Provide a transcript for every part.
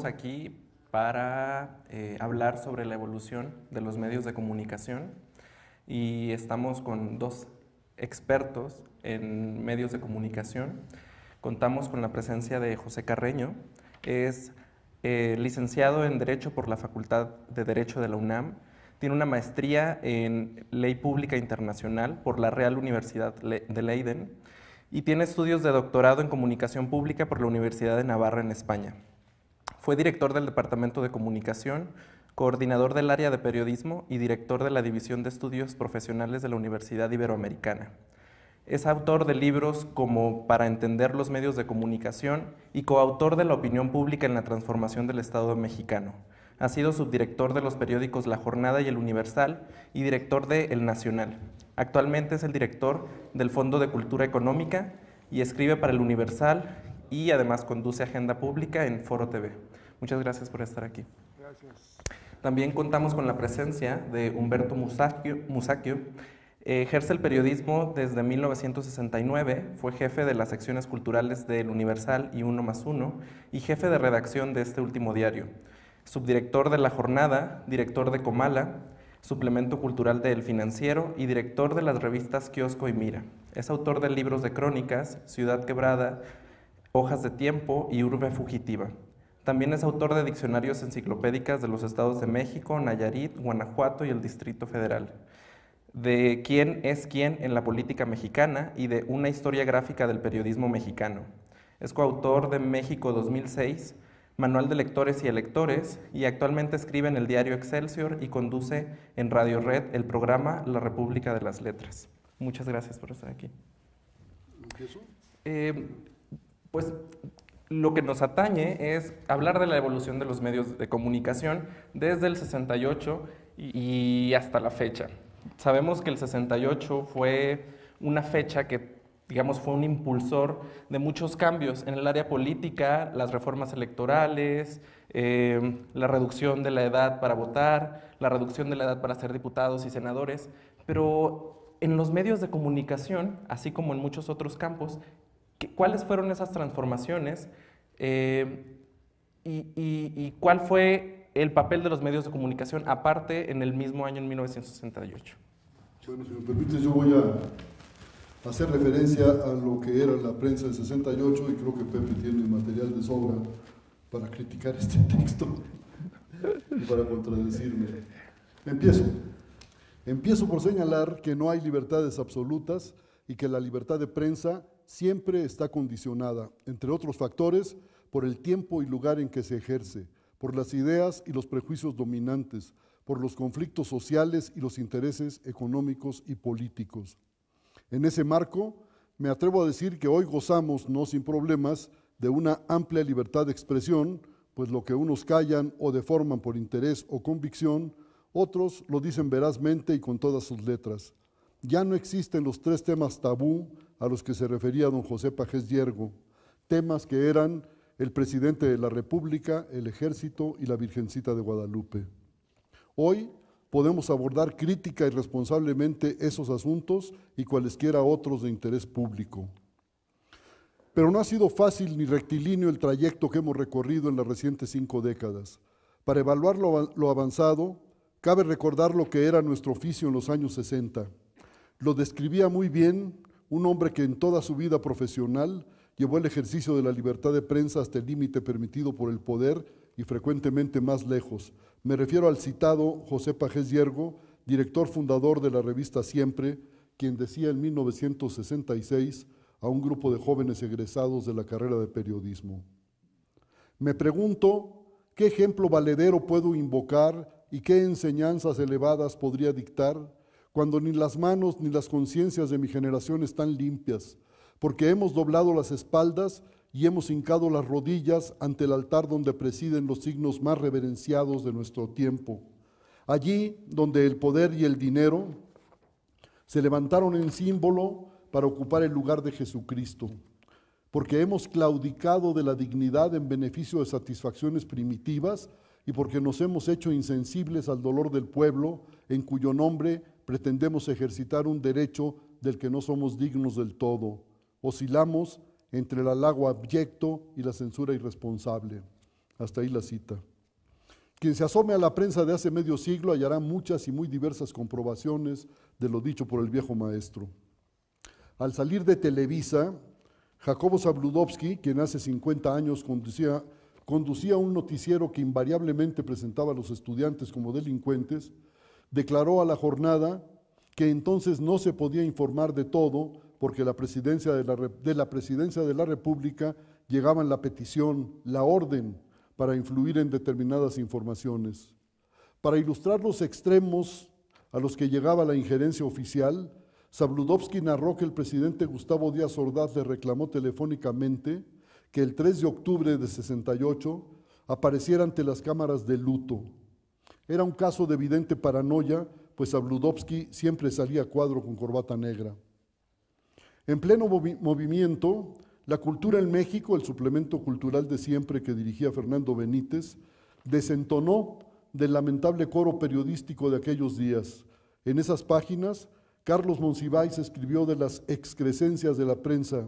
estamos aquí para hablar sobre la evolución de los medios de comunicación y estamos con dos expertos en medios de comunicación. Contamos con la presencia de José Carreño, es licenciado en Derecho por la Facultad de Derecho de la UNAM, tiene una maestría en Ley Pública Internacional por la Real Universidad de Leiden y tiene estudios de doctorado en Comunicación Pública por la Universidad de Navarra en España. Fue director del Departamento de Comunicación, coordinador del área de periodismo y director de la División de Estudios Profesionales de la Universidad Iberoamericana. Es autor de libros como Para entender los medios de comunicación y coautor de La opinión pública en la transformación del Estado mexicano. Ha sido subdirector de los periódicos La Jornada y El Universal y director de El Nacional. Actualmente es el director del Fondo de Cultura Económica y escribe para El Universal y además conduce Agenda Pública en Foro TV. Muchas gracias por estar aquí. Gracias. También contamos con la presencia de Humberto Musacchio. Ejerce el periodismo desde 1969, fue jefe de las secciones culturales de El Universal y 1+1 y jefe de redacción de este último diario. Subdirector de La Jornada, director de Comala, suplemento cultural de El Financiero y director de las revistas Kiosco y Mira. Es autor de libros de crónicas, Ciudad Quebrada, Hojas de Tiempo y Urbe Fugitiva. También es autor de diccionarios enciclopédicas de los estados de México, Nayarit, Guanajuato y el Distrito Federal, de Quién es quién en la política mexicana y de Una historia gráfica del periodismo mexicano. Es coautor de México 2006, Manual de Lectores y Electores, y actualmente escribe en el diario Excelsior y conduce en Radio Red el programa La República de las Letras. Muchas gracias por estar aquí. ¿Empiezo? Pues lo que nos atañe es hablar de la evolución de los medios de comunicación desde el 68 y hasta la fecha. Sabemos que el 68 fue una fecha que, digamos, fue un impulsor de muchos cambios en el área política, las reformas electorales, la reducción de la edad para votar, la reducción de la edad para ser diputados y senadores, pero en los medios de comunicación, así como en muchos otros campos, ¿cuáles fueron esas transformaciones y cuál fue el papel de los medios de comunicación aparte en el mismo año, en 1968? Bueno, si me permites, yo voy a hacer referencia a lo que era la prensa del 68 y creo que Pepe tiene material de sobra para criticar este texto y para contradecirme. Empiezo por señalar que no hay libertades absolutas y que la libertad de prensa siempre está condicionada, entre otros factores, por el tiempo y lugar en que se ejerce, por las ideas y los prejuicios dominantes, por los conflictos sociales y los intereses económicos y políticos. En ese marco, me atrevo a decir que hoy gozamos, no sin problemas, de una amplia libertad de expresión, pues lo que unos callan o deforman por interés o convicción, otros lo dicen verazmente y con todas sus letras. Ya no existen los tres temas tabú a los que se refería don José Pagés Yergo, temas que eran el presidente de la República, el Ejército y la Virgencita de Guadalupe. Hoy podemos abordar crítica y responsablemente esos asuntos y cualesquiera otros de interés público. Pero no ha sido fácil ni rectilíneo el trayecto que hemos recorrido en las recientes 5 décadas. Para evaluar lo avanzado, cabe recordar lo que era nuestro oficio en los años 60. Lo describía muy bien un hombre que en toda su vida profesional llevó el ejercicio de la libertad de prensa hasta el límite permitido por el poder y frecuentemente más lejos. Me refiero al citado José Pagés Yergo, director fundador de la revista Siempre, quien decía en 1966 a un grupo de jóvenes egresados de la carrera de periodismo: me pregunto qué ejemplo valedero puedo invocar y qué enseñanzas elevadas podría dictar cuando ni las manos ni las conciencias de mi generación están limpias, porque hemos doblado las espaldas y hemos hincado las rodillas ante el altar donde presiden los signos más reverenciados de nuestro tiempo. Allí donde el poder y el dinero se levantaron en símbolo para ocupar el lugar de Jesucristo, porque hemos claudicado de la dignidad en beneficio de satisfacciones primitivas y porque nos hemos hecho insensibles al dolor del pueblo, en cuyo nombre pretendemos ejercitar un derecho del que no somos dignos del todo. Oscilamos entre el halago abyecto y la censura irresponsable. Hasta ahí la cita. Quien se asome a la prensa de hace medio siglo hallará muchas y muy diversas comprobaciones de lo dicho por el viejo maestro. Al salir de Televisa, Jacobo Zabludovsky, quien hace 50 años conducía un noticiero que invariablemente presentaba a los estudiantes como delincuentes, declaró a La Jornada que entonces no se podía informar de todo porque la presidencia de la República llegaban la petición, la orden para influir en determinadas informaciones. Para ilustrar los extremos a los que llegaba la injerencia oficial, Zabludovsky narró que el presidente Gustavo Díaz Ordaz le reclamó telefónicamente que el 3 de octubre de 68 apareciera ante las cámaras de luto. Era un caso de evidente paranoia, pues Zabludovsky siempre salía a cuadro con corbata negra. En pleno movimiento, La Cultura en México, el suplemento cultural de siempre que dirigía Fernando Benítez, desentonó del lamentable coro periodístico de aquellos días. En esas páginas, Carlos Monsiváis escribió de las excrescencias de la prensa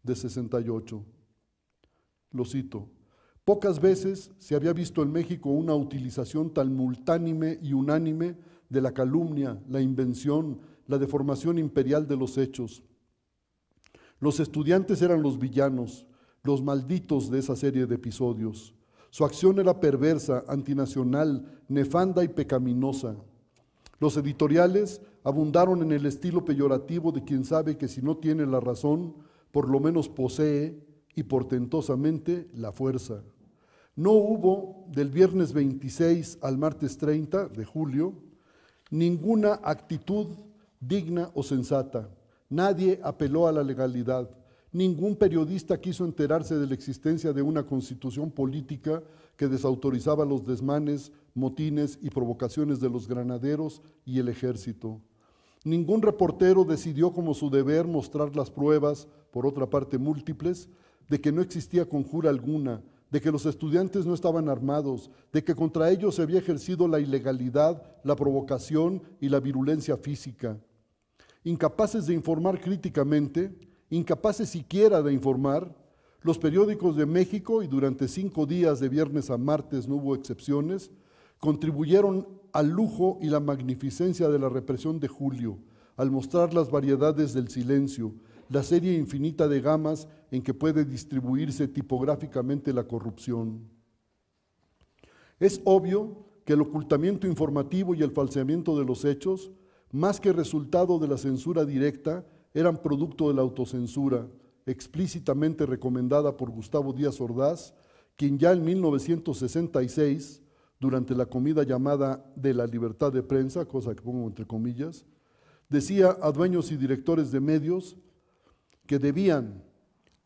de 68. Lo cito: pocas veces se había visto en México una utilización tan multánime y unánime de la calumnia, la invención, la deformación imperial de los hechos. Los estudiantes eran los villanos, los malditos de esa serie de episodios. Su acción era perversa, antinacional, nefanda y pecaminosa. Los editoriales abundaron en el estilo peyorativo de quien sabe que si no tiene la razón, por lo menos posee, y portentosamente, la fuerza. No hubo, del viernes 26 al martes 30 de julio, ninguna actitud digna o sensata. Nadie apeló a la legalidad. Ningún periodista quiso enterarse de la existencia de una constitución política que desautorizaba los desmanes, motines y provocaciones de los granaderos y el ejército. Ningún reportero decidió como su deber mostrar las pruebas, por otra parte múltiples, de que no existía conjura alguna, de que los estudiantes no estaban armados, de que contra ellos se había ejercido la ilegalidad, la provocación y la virulencia física. Incapaces de informar críticamente, incapaces siquiera de informar, los periódicos de México, y durante 5 días de viernes a martes no hubo excepciones, contribuyeron al lujo y la magnificencia de la represión de julio, al mostrar las variedades del silencio, la serie infinita de gamas en que puede distribuirse tipográficamente la corrupción. Es obvio que el ocultamiento informativo y el falseamiento de los hechos, más que resultado de la censura directa, eran producto de la autocensura, explícitamente recomendada por Gustavo Díaz Ordaz, quien ya en 1966, durante la comida llamada de la libertad de prensa, cosa que pongo entre comillas, decía a dueños y directores de medios que debían,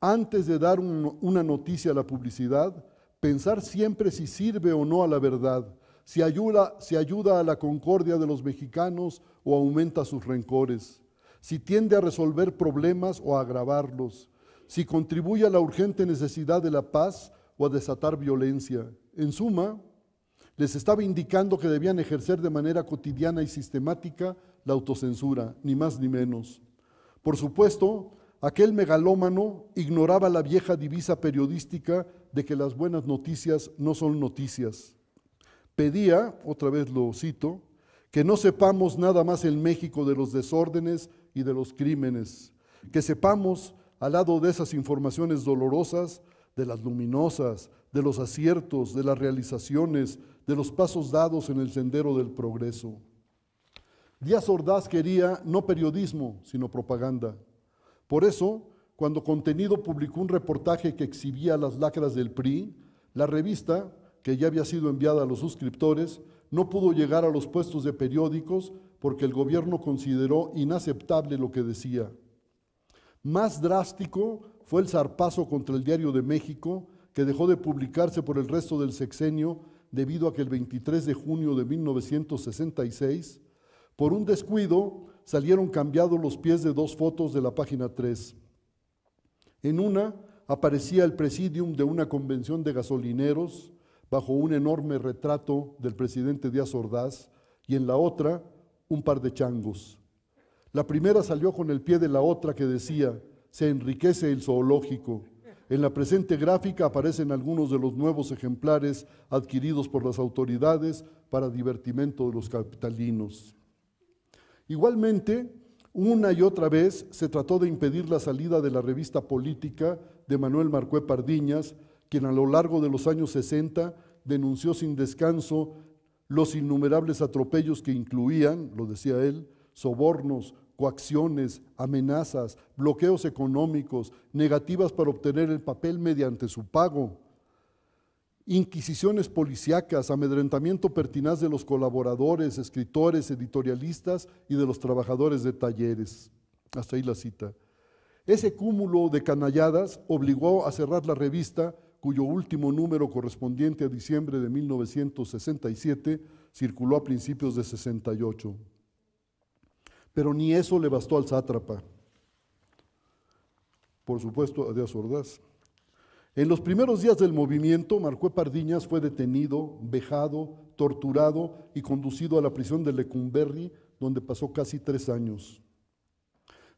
antes de dar una noticia a la publicidad, pensar siempre si sirve o no a la verdad, si ayuda a la concordia de los mexicanos o aumenta sus rencores, si tiende a resolver problemas o a agravarlos, si contribuye a la urgente necesidad de la paz o a desatar violencia. En suma, les estaba indicando que debían ejercer de manera cotidiana y sistemática la autocensura, ni más ni menos. Por supuesto, aquel megalómano ignoraba la vieja divisa periodística de que las buenas noticias no son noticias. Pedía, otra vez lo cito, que no sepamos nada más en México de los desórdenes y de los crímenes, que sepamos, al lado de esas informaciones dolorosas, de las luminosas, de los aciertos, de las realizaciones, de los pasos dados en el sendero del progreso. Díaz Ordaz quería no periodismo, sino propaganda. Por eso, cuando Contenido publicó un reportaje que exhibía las lacras del PRI, la revista, que ya había sido enviada a los suscriptores, no pudo llegar a los puestos de periódicos porque el gobierno consideró inaceptable lo que decía. Más drástico fue el zarpazo contra el Diario de México, que dejó de publicarse por el resto del sexenio debido a que el 23 de junio de 1966, por un descuido, salieron cambiados los pies de 2 fotos de la página 3. En una aparecía el presidium de una convención de gasolineros bajo un enorme retrato del presidente Díaz Ordaz y en la otra un par de changos. La primera salió con el pie de la otra que decía: se enriquece el zoológico. En la presente gráfica aparecen algunos de los nuevos ejemplares adquiridos por las autoridades para divertimento de los capitalinos. Igualmente, una y otra vez se trató de impedir la salida de la revista política de Manuel Marcué Pardiñas, quien a lo largo de los años 60 denunció sin descanso los innumerables atropellos que incluían, lo decía él, sobornos, coacciones, amenazas, bloqueos económicos, negativas para obtener el papel mediante su pago, inquisiciones policíacas, amedrentamiento pertinaz de los colaboradores, escritores, editorialistas y de los trabajadores de talleres. Hasta ahí la cita. Ese cúmulo de canalladas obligó a cerrar la revista, cuyo último número correspondiente a diciembre de 1967 circuló a principios de 68. Pero ni eso le bastó al sátrapa. Por supuesto, a Díaz Ordaz. En los primeros días del movimiento, Marcué Pardiñas fue detenido, vejado, torturado y conducido a la prisión de Lecumberri, donde pasó casi 3 años.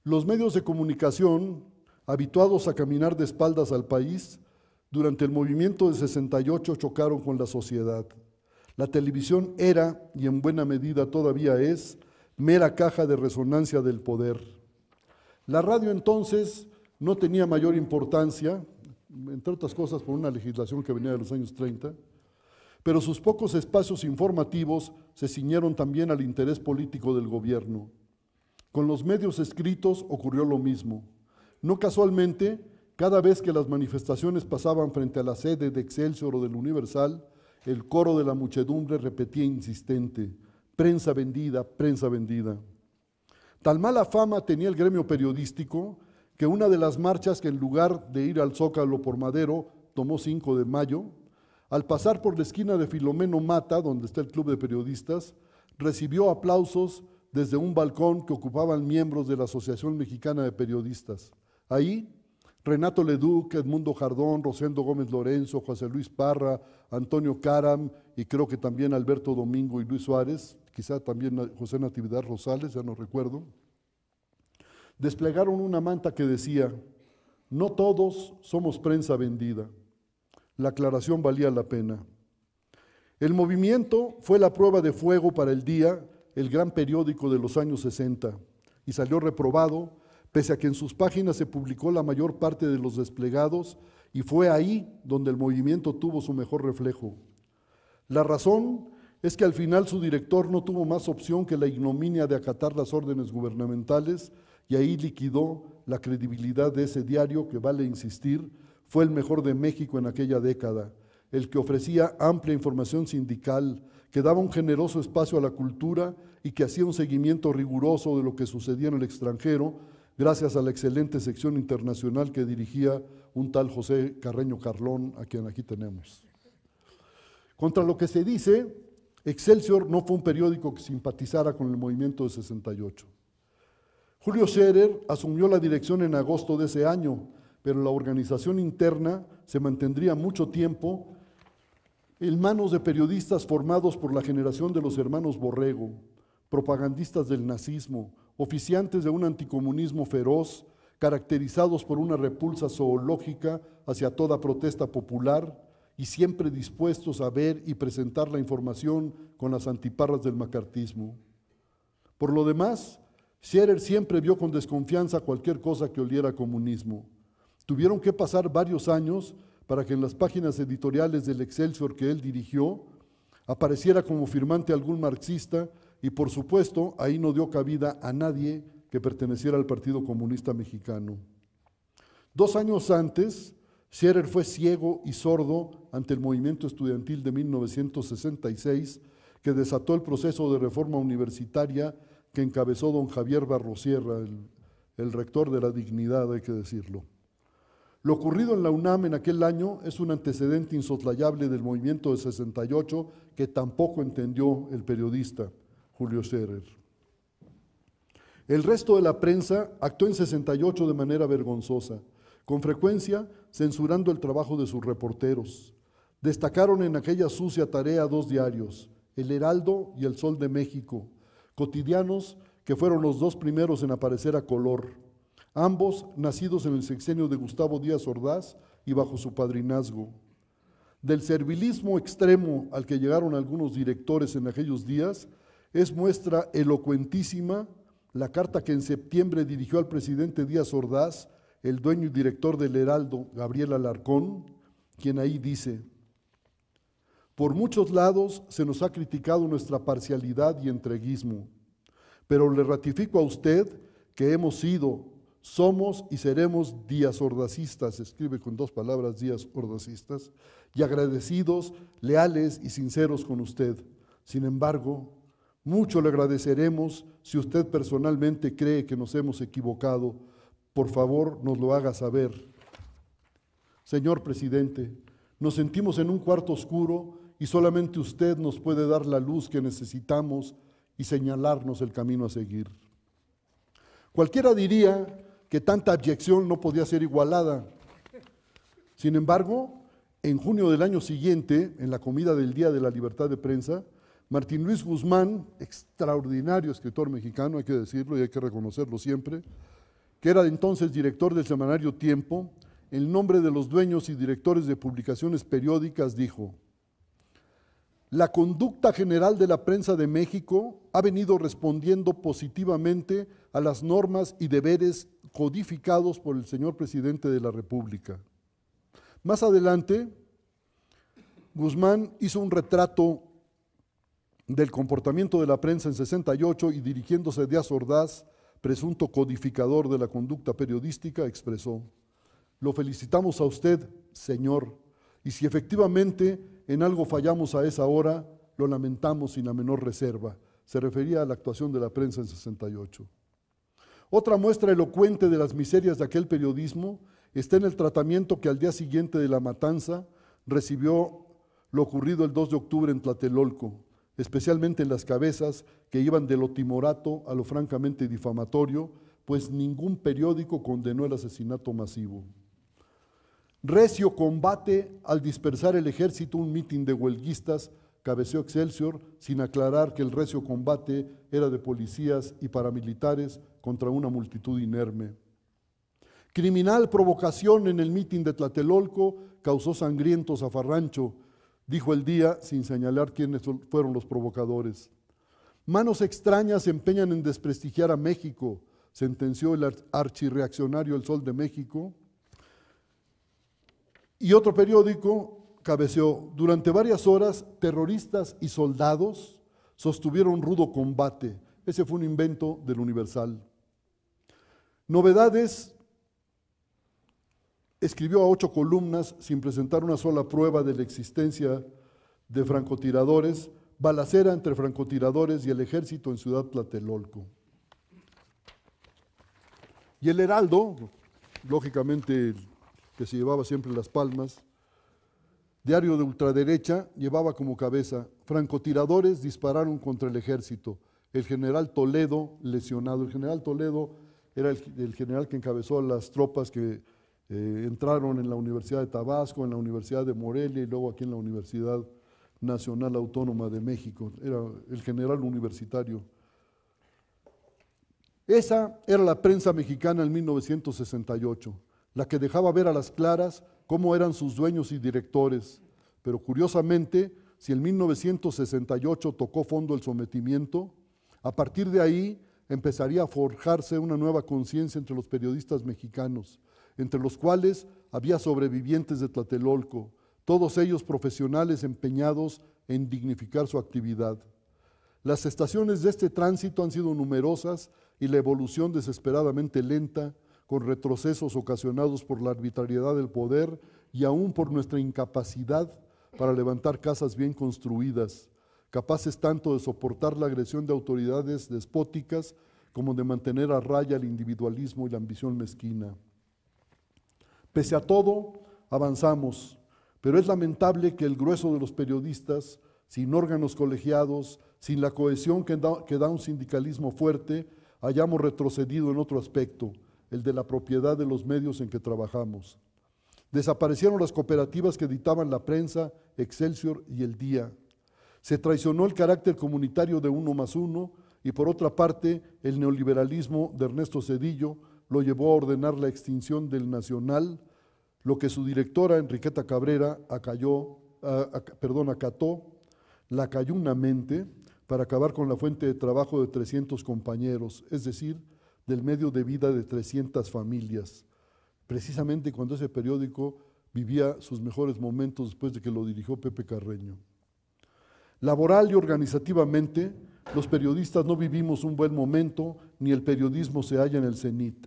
Los medios de comunicación, habituados a caminar de espaldas al país, durante el movimiento de 68 chocaron con la sociedad. La televisión era, y en buena medida todavía es, mera caja de resonancia del poder. La radio entonces no tenía mayor importancia, entre otras cosas por una legislación que venía de los años 30, pero sus pocos espacios informativos se ciñeron también al interés político del gobierno. Con los medios escritos ocurrió lo mismo. No casualmente, cada vez que las manifestaciones pasaban frente a la sede de Excelsior o del Universal, el coro de la muchedumbre repetía insistente: prensa vendida, prensa vendida. Tal mala fama tenía el gremio periodístico que una de las marchas que en lugar de ir al Zócalo por Madero tomó 5 de mayo, al pasar por la esquina de Filomeno Mata, donde está el Club de Periodistas, recibió aplausos desde un balcón que ocupaban miembros de la Asociación Mexicana de Periodistas. Ahí, Renato Leduc, Edmundo Jardón, Rosendo Gómez Lorenzo, José Luis Parra, Antonio Caram y creo que también Alberto Domingo y Luis Suárez, quizá también José Natividad Rosales, ya no recuerdo, desplegaron una manta que decía: no todos somos prensa vendida. La aclaración valía la pena. El movimiento fue la prueba de fuego para El Día, el gran periódico de los años 60, y salió reprobado, pese a que en sus páginas se publicó la mayor parte de los desplegados, y fue ahí donde el movimiento tuvo su mejor reflejo. La razón es que al final su director no tuvo más opción que la ignominia de acatar las órdenes gubernamentales, y ahí liquidó la credibilidad de ese diario que, vale insistir, fue el mejor de México en aquella década, el que ofrecía amplia información sindical, que daba un generoso espacio a la cultura y que hacía un seguimiento riguroso de lo que sucedía en el extranjero, gracias a la excelente sección internacional que dirigía un tal José Carreño Carlón, a quien aquí tenemos. Contra lo que se dice, Excelsior no fue un periódico que simpatizara con el movimiento de 68. Julio Scherer asumió la dirección en agosto de ese año, pero la organización interna se mantendría mucho tiempo en manos de periodistas formados por la generación de los hermanos Borrego, propagandistas del nazismo, oficiantes de un anticomunismo feroz, caracterizados por una repulsa zoológica hacia toda protesta popular y siempre dispuestos a ver y presentar la información con las antiparras del macartismo. Por lo demás, Scherer siempre vio con desconfianza cualquier cosa que oliera a comunismo. Tuvieron que pasar varios años para que en las páginas editoriales del Excelsior que él dirigió apareciera como firmante algún marxista, y por supuesto ahí no dio cabida a nadie que perteneciera al Partido Comunista Mexicano. 2 años antes, Scherer fue ciego y sordo ante el movimiento estudiantil de 1966 que desató el proceso de reforma universitaria que encabezó don Javier Barrosierra, el rector de la Dignidad, hay que decirlo. Lo ocurrido en la UNAM en aquel año es un antecedente insoslayable del movimiento de 68 que tampoco entendió el periodista Julio Scherer. El resto de la prensa actuó en 68 de manera vergonzosa, con frecuencia censurando el trabajo de sus reporteros. Destacaron en aquella sucia tarea 2 diarios, El Heraldo y El Sol de México, cotidianos que fueron los 2 primeros en aparecer a color, ambos nacidos en el sexenio de Gustavo Díaz Ordaz y bajo su padrinazgo. Del servilismo extremo al que llegaron algunos directores en aquellos días, es muestra elocuentísima la carta que en septiembre dirigió al presidente Díaz Ordaz, el dueño y director del Heraldo, Gabriel Alarcón, quien ahí dice: por muchos lados se nos ha criticado nuestra parcialidad y entreguismo, pero le ratifico a usted que hemos sido, somos y seremos díazordacistas, escribe con 2 palabras díazordacistas, y agradecidos, leales y sinceros con usted. Sin embargo, mucho le agradeceremos si usted personalmente cree que nos hemos equivocado. Por favor, nos lo haga saber. Señor presidente, nos sentimos en un cuarto oscuro y solamente usted nos puede dar la luz que necesitamos y señalarnos el camino a seguir. Cualquiera diría que tanta abyección no podía ser igualada. Sin embargo, en junio del año siguiente, en la comida del Día de la Libertad de Prensa, Martín Luis Guzmán, extraordinario escritor mexicano, hay que decirlo y hay que reconocerlo siempre, que era entonces director del semanario Tiempo, en nombre de los dueños y directores de publicaciones periódicas, dijo: la conducta general de la prensa de México ha venido respondiendo positivamente a las normas y deberes codificados por el señor presidente de la República. Más adelante, Guzmán hizo un retrato del comportamiento de la prensa en 68 y dirigiéndose a Díaz Ordaz, presunto codificador de la conducta periodística, expresó: lo felicitamos a usted, señor, y si efectivamente en algo fallamos a esa hora, lo lamentamos sin la menor reserva. Se refería a la actuación de la prensa en 68. Otra muestra elocuente de las miserias de aquel periodismo está en el tratamiento que al día siguiente de la matanza recibió lo ocurrido el 2 de octubre en Tlatelolco, especialmente en las cabezas que iban de lo timorato a lo francamente difamatorio, pues ningún periódico condenó el asesinato masivo. Recio combate al dispersar el ejército un mitin de huelguistas, cabeció Excelsior, sin aclarar que el recio combate era de policías y paramilitares contra una multitud inerme. Criminal provocación en el mitin de Tlatelolco causó sangriento zafarrancho, dijo El Día, sin señalar quiénes fueron los provocadores. Manos extrañas se empeñan en desprestigiar a México, sentenció el archirreaccionario El Sol de México. Y otro periódico cabeceó: durante varias horas, terroristas y soldados sostuvieron rudo combate. Ese fue un invento del Universal. Novedades, escribió a 8 columnas sin presentar una sola prueba de la existencia de francotiradores, balacera entre francotiradores y el ejército en Ciudad Tlatelolco. Y el Heraldo, lógicamente que se llevaba siempre las palmas, diario de ultraderecha, llevaba como cabeza: francotiradores dispararon contra el ejército, el general Toledo lesionado. El general Toledo era el general que encabezó a las tropas que entraron en la Universidad de Tabasco, en la Universidad de Morelia y luego aquí en la Universidad Nacional Autónoma de México. Era el general universitario. Esa era la prensa mexicana en 1968, la que dejaba ver a las claras cómo eran sus dueños y directores. Pero curiosamente, si en 1968 tocó fondo el sometimiento, a partir de ahí empezaría a forjarse una nueva conciencia entre los periodistas mexicanos, entre los cuales había sobrevivientes de Tlatelolco, todos ellos profesionales empeñados en dignificar su actividad. Las estaciones de este tránsito han sido numerosas y la evolución desesperadamente lenta, con retrocesos ocasionados por la arbitrariedad del poder y aún por nuestra incapacidad para levantar casas bien construidas, capaces tanto de soportar la agresión de autoridades despóticas como de mantener a raya el individualismo y la ambición mezquina. Pese a todo, avanzamos, pero es lamentable que el grueso de los periodistas, sin órganos colegiados, sin la cohesión que da un sindicalismo fuerte, hayamos retrocedido en otro aspecto, el de la propiedad de los medios en que trabajamos. Desaparecieron las cooperativas que editaban la prensa, Excelsior y El Día. Se traicionó el carácter comunitario de 1+1 y por otra parte el neoliberalismo de Ernesto Zedillo lo llevó a ordenar la extinción del Nacional, lo que su directora Enriqueta Cabrera acató lacayunamente para acabar con la fuente de trabajo de 300 compañeros, es decir, del medio de vida de 300 familias, precisamente cuando ese periódico vivía sus mejores momentos después de que lo dirigió Pepe Carreño. Laboral y organizativamente, los periodistas no vivimos un buen momento, ni el periodismo se halla en el cenit.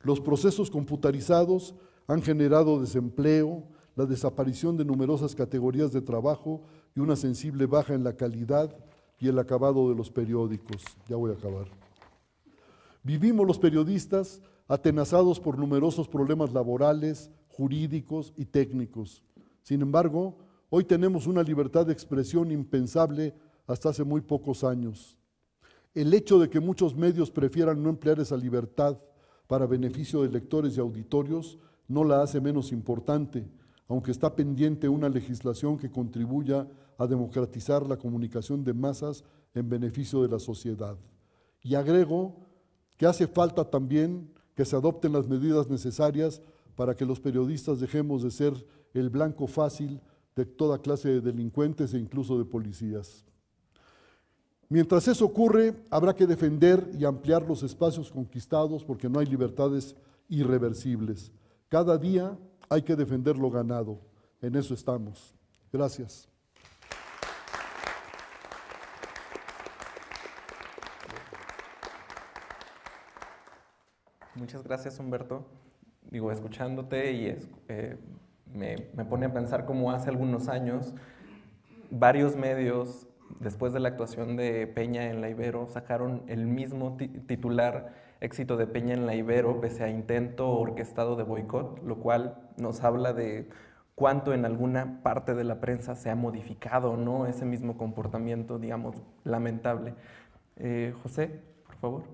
Los procesos computarizados han generado desempleo, la desaparición de numerosas categorías de trabajo y una sensible baja en la calidad y el acabado de los periódicos. Ya voy a acabar. Vivimos los periodistas atenazados por numerosos problemas laborales, jurídicos y técnicos. Sin embargo, hoy tenemos una libertad de expresión impensable hasta hace muy pocos años. El hecho de que muchos medios prefieran no emplear esa libertad para beneficio de lectores y auditorios no la hace menos importante, aunque está pendiente una legislación que contribuya a democratizar la comunicación de masas en beneficio de la sociedad. Y agrego que hace falta también que se adopten las medidas necesarias para que los periodistas dejemos de ser el blanco fácil de toda clase de delincuentes e incluso de policías. Mientras eso ocurre, habrá que defender y ampliar los espacios conquistados porque no hay libertades irreversibles. Cada día hay que defender lo ganado. En eso estamos. Gracias. Muchas gracias, Humberto. Digo, escuchándote y me pone a pensar cómo hace algunos años varios medios, después de la actuación de Peña en la Ibero, sacaron el mismo titular, éxito de Peña en la Ibero, pese a intento orquestado de boicot, lo cual nos habla de cuánto en alguna parte de la prensa se ha modificado, ¿no?, ese mismo comportamiento, digamos, lamentable. José, por favor.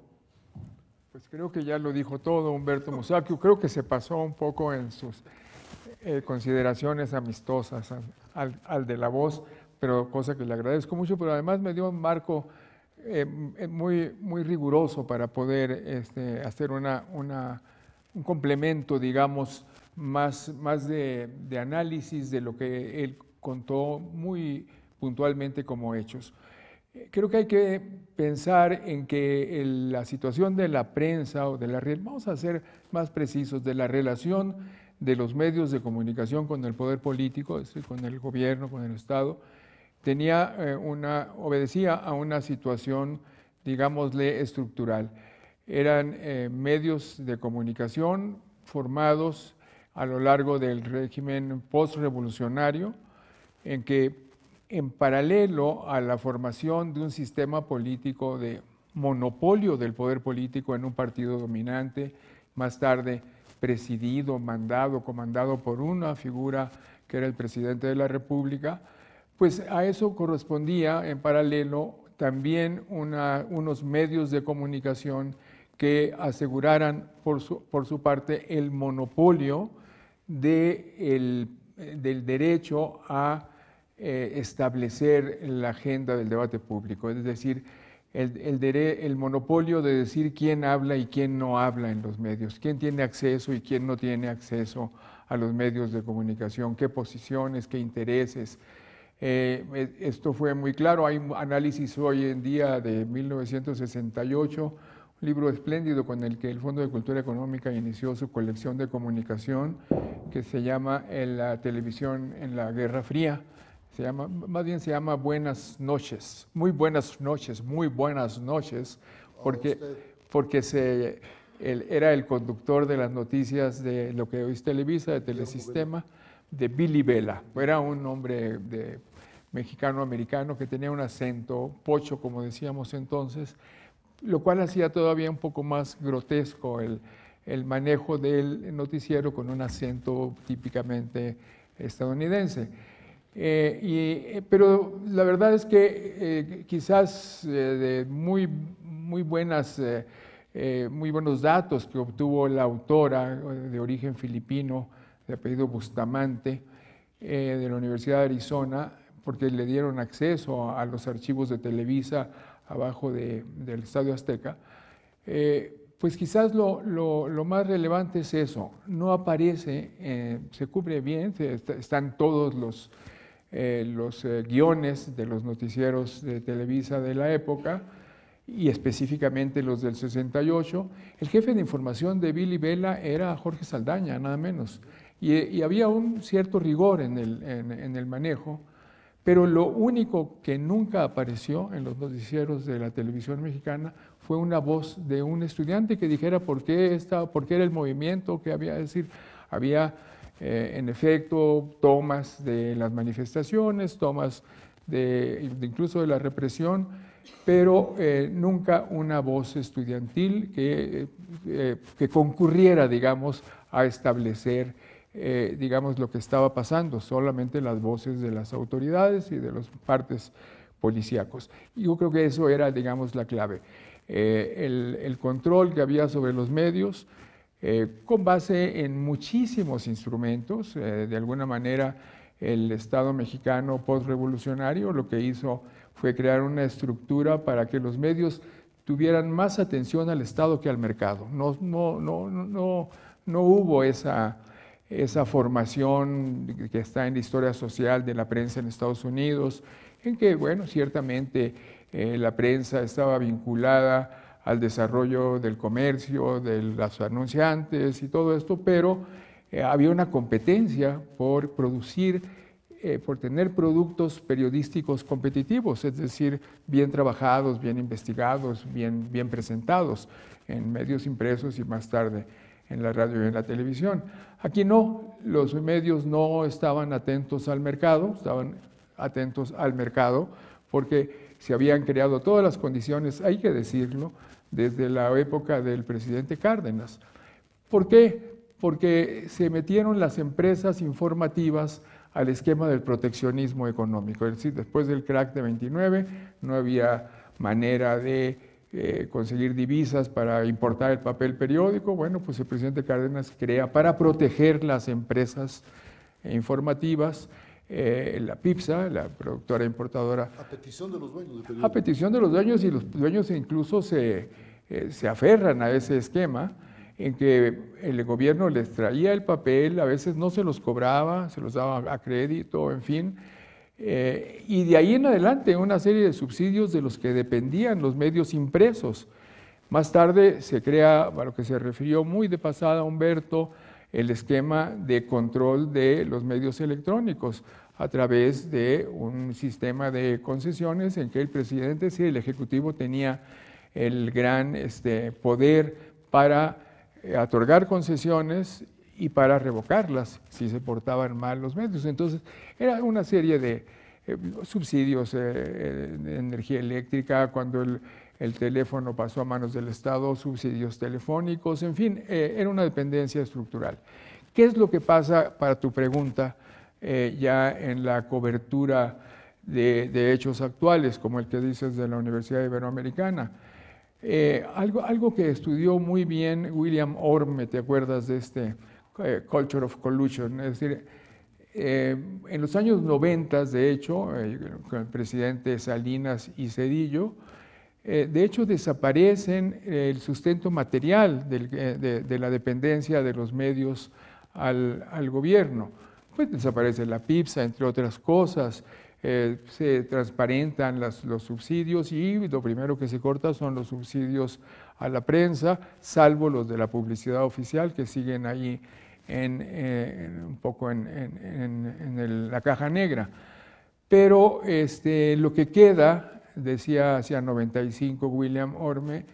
Pues creo que ya lo dijo todo Humberto Musacchio. Creo que se pasó un poco en sus consideraciones amistosas al de La Voz, pero cosa que le agradezco mucho, pero además me dio un marco muy riguroso para poder hacer un complemento, digamos, más de análisis de lo que él contó muy puntualmente como hechos. Creo que hay que pensar en que la situación de la prensa o de vamos a ser más precisos, de la relación de los medios de comunicación con el poder político, es decir, con el gobierno, con el Estado, obedecía a una situación, digámosle, estructural. Eran medios de comunicación formados a lo largo del régimen postrevolucionario, en que en paralelo a la formación de un sistema político de monopolio del poder político en un partido dominante, más tarde presidido, comandado por una figura que era el presidente de la República, pues a eso correspondía en paralelo también unos medios de comunicación que aseguraran por su parte el monopolio del derecho a establecer la agenda del debate público, es decir, el monopolio de decir quién habla y quién no habla en los medios, quién tiene acceso y quién no tiene acceso a los medios de comunicación, qué posiciones, qué intereses. Esto fue muy claro. Hay un análisis hoy en día de 1968, un libro espléndido con el que el Fondo de Cultura Económica inició su colección de comunicación, que se llama La televisión en la Guerra Fría. Más bien se llama Buenas noches, muy buenas noches, porque era el conductor de las noticias de lo que hoy es Televisa, de Telesistema, de Billy Vela. Era un hombre mexicano-americano que tenía un acento pocho, como decíamos entonces, lo cual hacía todavía un poco más grotesco el manejo del noticiero con un acento típicamente estadounidense. Pero la verdad es que quizás de muy buenos datos que obtuvo la autora de origen filipino, de apellido Bustamante, de la Universidad de Arizona, porque le dieron acceso a los archivos de Televisa abajo del Estadio Azteca, Pues quizás lo más relevante es eso, no aparece, se cubre bien, están todos los guiones de los noticieros de Televisa de la época, y específicamente los del 68. El jefe de información de Billy Vela era Jorge Saldaña, nada menos, y había un cierto rigor en el manejo, pero lo único que nunca apareció en los noticieros de la televisión mexicana fue una voz de un estudiante que dijera por qué era el movimiento que había, es decir, había en efecto tomas de las manifestaciones, tomas incluso de la represión, pero nunca una voz estudiantil que concurriera, digamos, a establecer, digamos, lo que estaba pasando, solamente las voces de las autoridades y de los partes policíacos. Yo creo que eso era, digamos, la clave. El control que había sobre los medios, con base en muchísimos instrumentos, de alguna manera el Estado mexicano postrevolucionario lo que hizo fue crear una estructura para que los medios tuvieran más atención al Estado que al mercado. No hubo esa formación que está en la historia social de la prensa en Estados Unidos, en que, bueno, ciertamente la prensa estaba vinculada al desarrollo del comercio, de los anunciantes y todo esto, pero había una competencia por producir, por tener productos periodísticos competitivos, es decir, bien trabajados, bien investigados, bien presentados en medios impresos y más tarde en la radio y en la televisión. Aquí no, los medios no estaban atentos al mercado, estaban atentos al mercado porque se habían creado todas las condiciones, hay que decirlo, desde la época del presidente Cárdenas. ¿Por qué? Porque se metieron las empresas informativas al esquema del proteccionismo económico. Es decir, después del crack de 29 no había manera de conseguir divisas para importar el papel periódico. Bueno, pues el presidente Cárdenas crea para proteger las empresas informativas, la PIPSA, la productora importadora. A petición de los dueños del periódico. A petición de los dueños, y los dueños incluso se aferran a ese esquema en que el gobierno les traía el papel, a veces no se los cobraba, se los daba a crédito, en fin, y de ahí en adelante una serie de subsidios de los que dependían los medios impresos. Más tarde se crea, a lo que se refirió muy de pasada Humberto, el esquema de control de los medios electrónicos a través de un sistema de concesiones en que el presidente, sí, el Ejecutivo tenía el gran poder para otorgar concesiones y para revocarlas si se portaban mal los medios. Entonces, era una serie de subsidios de energía eléctrica, cuando el teléfono pasó a manos del Estado, subsidios telefónicos, en fin, era una dependencia estructural. ¿Qué es lo que pasa, para tu pregunta, ya en la cobertura de hechos actuales, como el que dices de la Universidad Iberoamericana? Algo que estudió muy bien William Orme, ¿te acuerdas de este Culture of Collusion? Es decir, en los años 90, de hecho, con el presidente Salinas y Zedillo, de hecho desaparecen el sustento material de la dependencia de los medios al gobierno. Pues desaparece la PIPSA, entre otras cosas. Se transparentan los subsidios y lo primero que se corta son los subsidios a la prensa, salvo los de la publicidad oficial que siguen ahí un poco en la caja negra. Pero lo que queda, decía hacia 95 William Orme,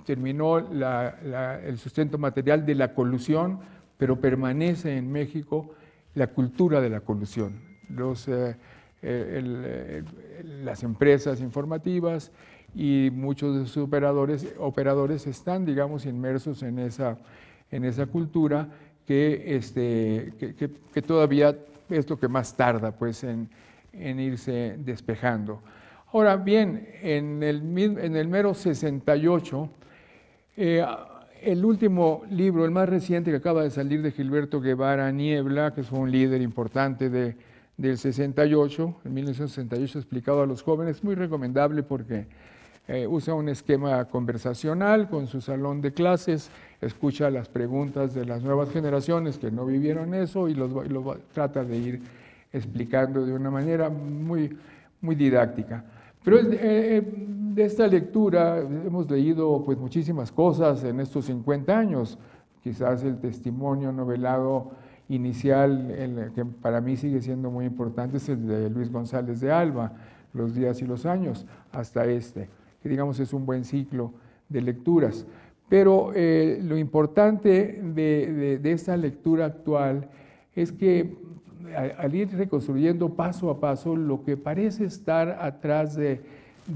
terminó el sustento material de la colusión, pero permanece en México la cultura de la colusión. Las empresas informativas y muchos de sus operadores están, digamos, inmersos en esa cultura que todavía es lo que más tarda, pues, en irse despejando. Ahora bien, en el mero 68, el último libro, el más reciente que acaba de salir, de Gilberto Guevara Niebla, que fue un líder importante del 68, en 1968, explicado a los jóvenes, muy recomendable porque usa un esquema conversacional con su salón de clases, escucha las preguntas de las nuevas generaciones que no vivieron eso y trata de ir explicando de una manera muy, muy didáctica. Pero de esta lectura hemos leído pues, muchísimas cosas en estos 50 años. Quizás el testimonio novelado inicial, que para mí sigue siendo muy importante, es el de Luis González de Alba, Los días y los años, hasta que digamos es un buen ciclo de lecturas. Pero lo importante de esta lectura actual es que al ir reconstruyendo paso a paso lo que parece estar atrás de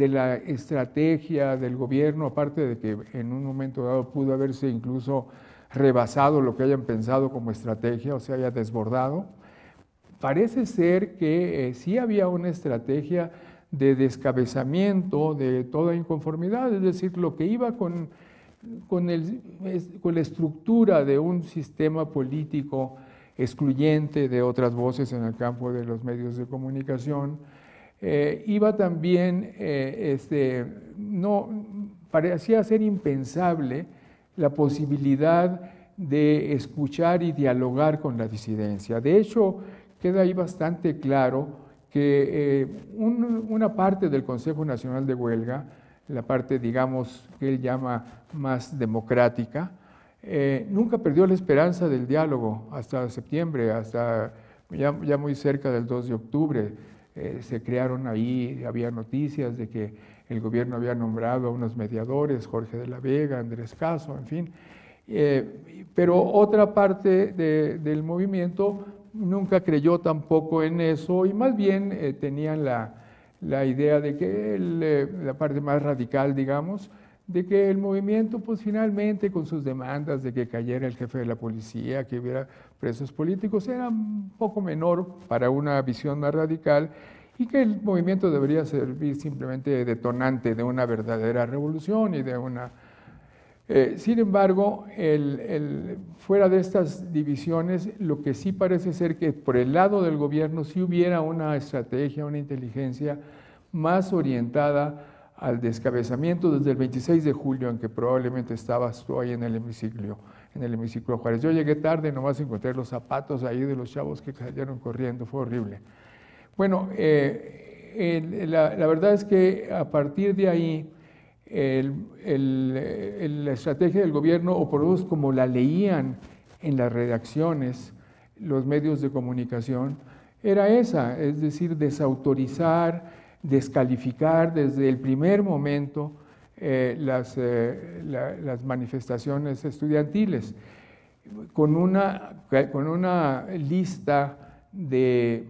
la estrategia del gobierno, aparte de que en un momento dado pudo haberse incluso rebasado lo que hayan pensado como estrategia, o sea, haya desbordado, parece ser que sí había una estrategia de descabezamiento de toda inconformidad, es decir, lo que iba con la estructura de un sistema político excluyente de otras voces en el campo de los medios de comunicación, iba también, no, parecía ser impensable la posibilidad de escuchar y dialogar con la disidencia. De hecho, queda ahí bastante claro que una parte del Consejo Nacional de Huelga, la parte, digamos, que él llama más democrática, nunca perdió la esperanza del diálogo hasta septiembre, hasta ya muy cerca del 2 de octubre. Se crearon ahí, había noticias de que el gobierno había nombrado a unos mediadores, Jorge de la Vega, Andrés Caso, en fin. Pero otra parte del movimiento nunca creyó tampoco en eso y más bien tenían la idea de que la parte más radical, digamos, de que el movimiento, pues finalmente con sus demandas de que cayera el jefe de la policía, que hubiera presos políticos, era un poco menor para una visión más radical y que el movimiento debería servir simplemente de detonante de una verdadera revolución y de una... sin embargo, fuera de estas divisiones, lo que sí parece ser que por el lado del gobierno sí hubiera una estrategia, una inteligencia más orientada al descabezamiento desde el 26 de julio, en que probablemente estabas tú ahí en el hemiciclo Juárez. Yo llegué tarde, nomás encontré los zapatos ahí de los chavos que salieron corriendo, fue horrible. Bueno, la verdad es que a partir de ahí, la estrategia del gobierno, o por lo menos como la leían en las redacciones, los medios de comunicación, era esa, es decir, desautorizar, descalificar desde el primer momento las manifestaciones estudiantiles, con una lista de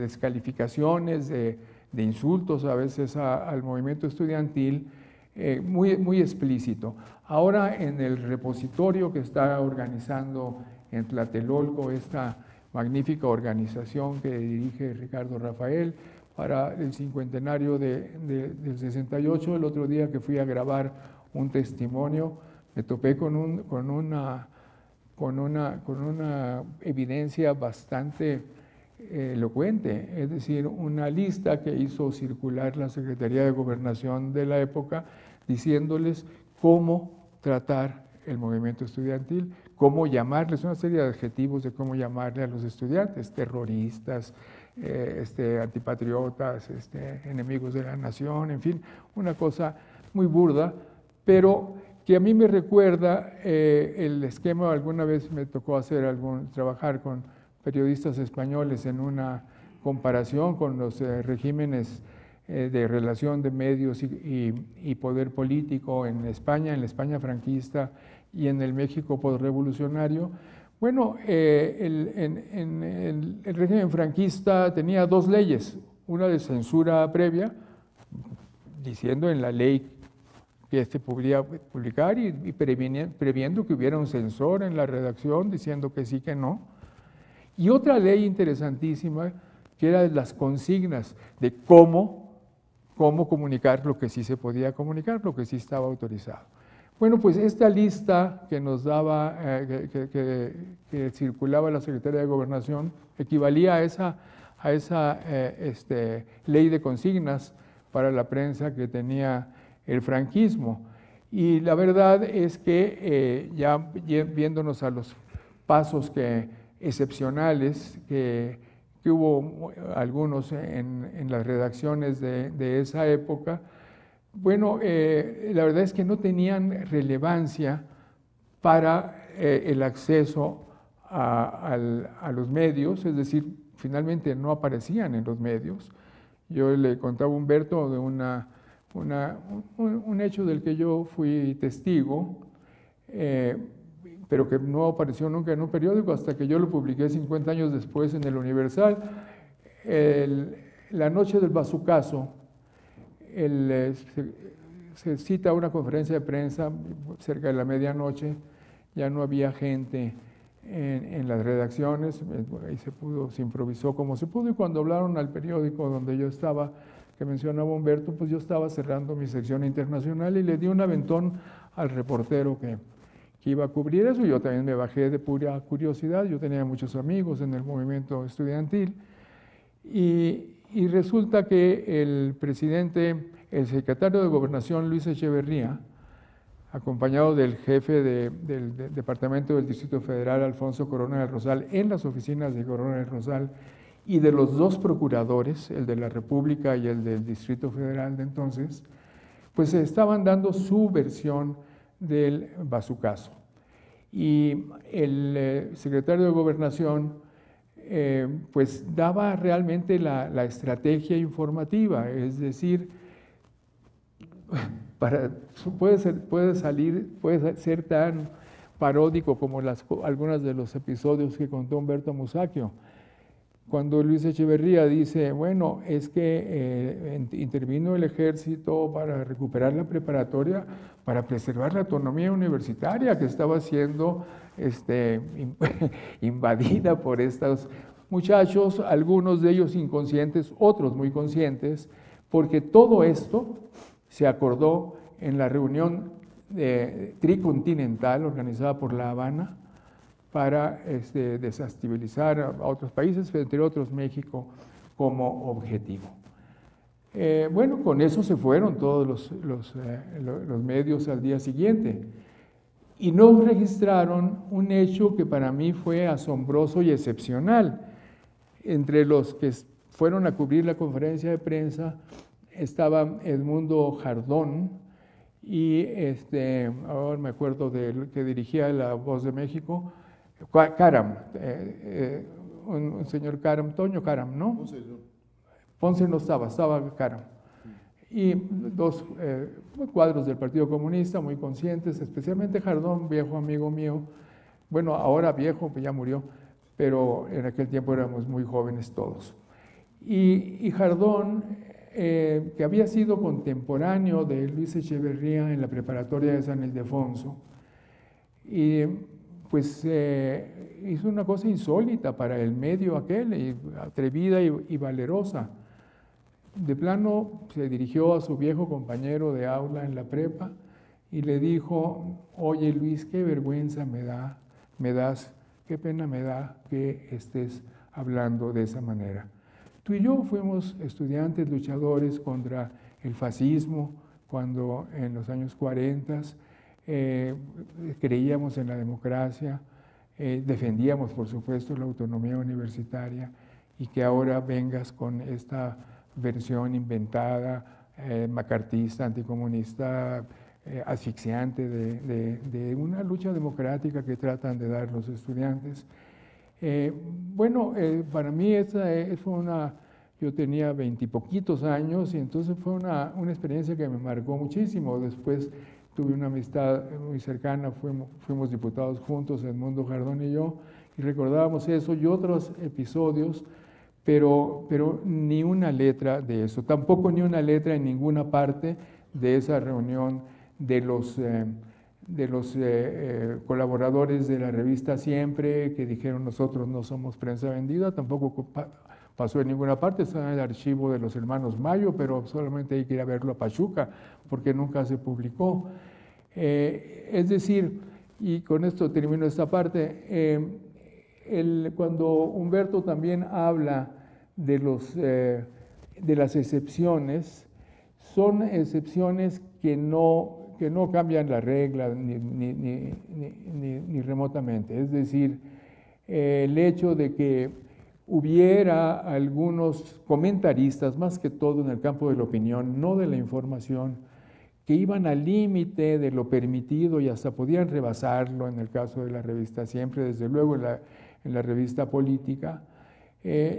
descalificaciones, de insultos a veces al movimiento estudiantil, muy explícito. Ahora en el repositorio que está organizando en Tlatelolco, esta magnífica organización que dirige Ricardo Rafael para el cincuentenario del 68, el otro día que fui a grabar un testimonio, me topé con una evidencia bastante elocuente, es decir, una lista que hizo circular la Secretaría de Gobernación de la época diciéndoles cómo tratar el movimiento estudiantil, cómo llamarles, una serie de adjetivos de cómo llamarle a los estudiantes, terroristas, antipatriotas, enemigos de la nación, en fin, una cosa muy burda, pero que a mí me recuerda el esquema. Alguna vez me tocó trabajar con periodistas españoles en una comparación con los regímenes de relación de medios y poder político en la España franquista y en el México postrevolucionario. Bueno, el régimen franquista tenía dos leyes, una de censura previa, diciendo en la ley que podría publicar y previendo que hubiera un censor en la redacción diciendo que sí, que no. Y otra ley interesantísima que era las consignas de cómo comunicar lo que sí se podía comunicar, lo que sí estaba autorizado. Bueno, pues esta lista que nos daba, que circulaba la Secretaría de Gobernación, equivalía a esa ley de consignas para la prensa que tenía el franquismo. Y la verdad es que ya viéndonos a los pasos excepcionales que hubo algunos en las redacciones de esa época, bueno, la verdad es que no tenían relevancia para el acceso a los medios, es decir, finalmente no aparecían en los medios. Yo le contaba a Humberto de un hecho del que yo fui testigo, pero que no apareció nunca en un periódico hasta que yo lo publiqué 50 años después en el Universal. La noche del bazucazo, se cita una conferencia de prensa cerca de la medianoche, ya no había gente en las redacciones, ahí se improvisó como se pudo, y cuando hablaron al periódico donde yo estaba, que mencionaba Humberto, pues yo estaba cerrando mi sección internacional y le di un aventón al reportero que iba a cubrir eso. Yo también me bajé de pura curiosidad, yo tenía muchos amigos en el movimiento estudiantil, y resulta que el secretario de Gobernación, Luis Echeverría, acompañado del jefe del Departamento del Distrito Federal, Alfonso Corona del Rosal, en las oficinas de Corona del Rosal, y de los dos procuradores, el de la República y el del Distrito Federal de entonces, pues estaban dando su versión del bazucazo. Y el secretario de Gobernación pues daba realmente la estrategia informativa, es decir, puede ser tan paródico como algunas de los episodios que contó Humberto Musacchio. Cuando Luis Echeverría dice, bueno, es que intervino el ejército para recuperar la preparatoria, para preservar la autonomía universitaria que estaba siendo invadida por estos muchachos, algunos de ellos inconscientes, otros muy conscientes, porque todo esto se acordó en la reunión tricontinental organizada por La Habana para desestabilizar a otros países, entre otros México, como objetivo. Bueno, con eso se fueron todos los medios al día siguiente y no registraron un hecho que para mí fue asombroso y excepcional. Entre los que fueron a cubrir la conferencia de prensa estaba Edmundo Jardón y ahora me acuerdo del que dirigía La Voz de México, Caram, un señor Caram, Toño Caram, ¿no? Ponce no estaba Caram. Y dos cuadros del Partido Comunista muy conscientes, especialmente Jardón, viejo amigo mío, bueno, ahora viejo, pues ya murió, pero en aquel tiempo éramos muy jóvenes todos. Y Jardón, que había sido contemporáneo de Luis Echeverría en la preparatoria de San Ildefonso, y pues hizo una cosa insólita para el medio aquel, atrevida y valerosa. De plano se dirigió a su viejo compañero de aula en la prepa y le dijo, oye Luis, qué vergüenza me das, qué pena me da que estés hablando de esa manera. Tú y yo fuimos estudiantes luchadores contra el fascismo cuando en los años 40 creíamos en la democracia, defendíamos por supuesto la autonomía universitaria y que ahora vengas con esta versión inventada, macartista, anticomunista, asfixiante de una lucha democrática que tratan de dar los estudiantes. Bueno, para mí yo tenía 20 y poquitos años y entonces fue una experiencia que me marcó muchísimo. Después tuve una amistad muy cercana, fuimos diputados juntos, Edmundo Jardón y yo, y recordábamos eso y otros episodios, pero ni una letra de eso, tampoco ni una letra en ninguna parte de esa reunión de los colaboradores de la revista Siempre, que dijeron nosotros no somos prensa vendida, tampoco pasó en ninguna parte, está en el archivo de los hermanos Mayo, pero solamente hay que ir a verlo a Pachuca, porque nunca se publicó. Es decir, y con esto termino esta parte, cuando Humberto también habla de las excepciones, son excepciones que no cambian la regla ni remotamente. Es decir, el hecho de que hubiera algunos comentaristas, más que todo en el campo de la opinión, no de la información, que iban al límite de lo permitido y hasta podían rebasarlo en el caso de la revista Siempre, desde luego en la revista Política,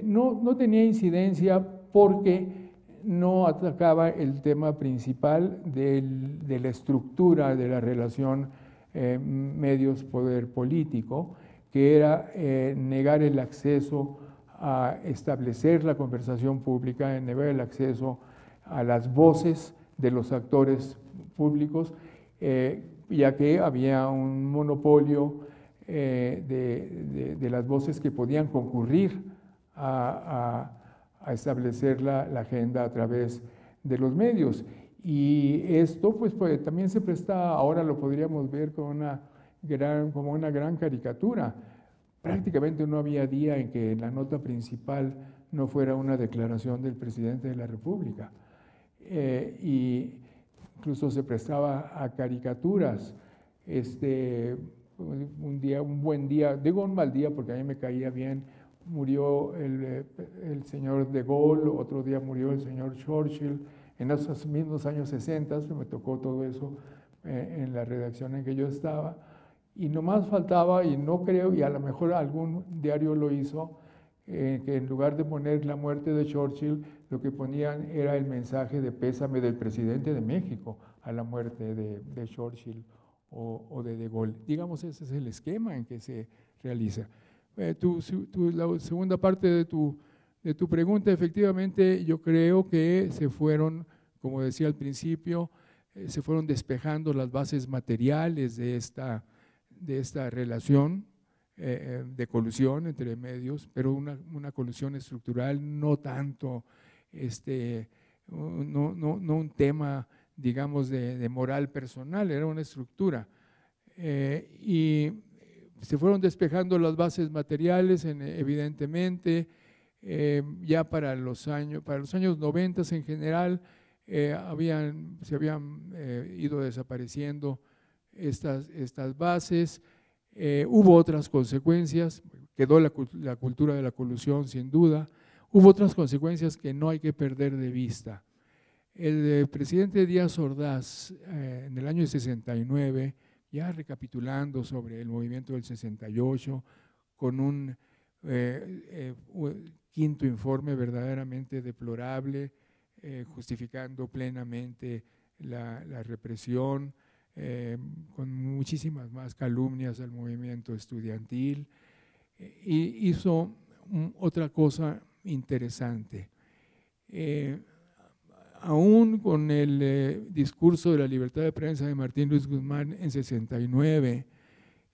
no tenía incidencia porque no atacaba el tema principal de la estructura de la relación medios-poder político, que era negar el acceso a establecer la conversación pública, negar el acceso a las voces de los actores públicos, ya que había un monopolio de las voces que podían concurrir a establecer la agenda a través de los medios. Y esto pues también se presta, ahora lo podríamos ver como una gran caricatura. Prácticamente no había día en que la nota principal no fuera una declaración del presidente de la República. Y incluso se prestaba a caricaturas. Un buen día, digo un mal día porque a mí me caía bien, murió el señor de Gaulle, otro día murió el señor Churchill, en esos mismos años 60, me tocó todo eso en la redacción en que yo estaba, y nomás faltaba, y no creo, y a lo mejor algún diario lo hizo, que en lugar de poner la muerte de Churchill, lo que ponían era el mensaje de pésame del presidente de México a la muerte de Churchill o de Gaulle. Digamos, ese es el esquema en que se realiza. La segunda parte de tu pregunta, efectivamente, yo creo que se fueron, como decía al principio, se fueron despejando las bases materiales de esta relación de colusión entre medios, pero una colusión estructural, no tanto no un tema, digamos, de moral personal, era una estructura. Y se fueron despejando las bases materiales, evidentemente, ya para los años 90 en general, se habían ido desapareciendo estas bases. Hubo otras consecuencias, quedó la cultura de la colusión sin duda, hubo otras consecuencias que no hay que perder de vista. El presidente Díaz Ordaz, en el año 69, ya recapitulando sobre el movimiento del 68, con un quinto informe verdaderamente deplorable, justificando plenamente la represión, con muchísimas más calumnias al movimiento estudiantil, y hizo otra cosa interesante. Aún con el discurso de la libertad de prensa de Martín Luis Guzmán en 69,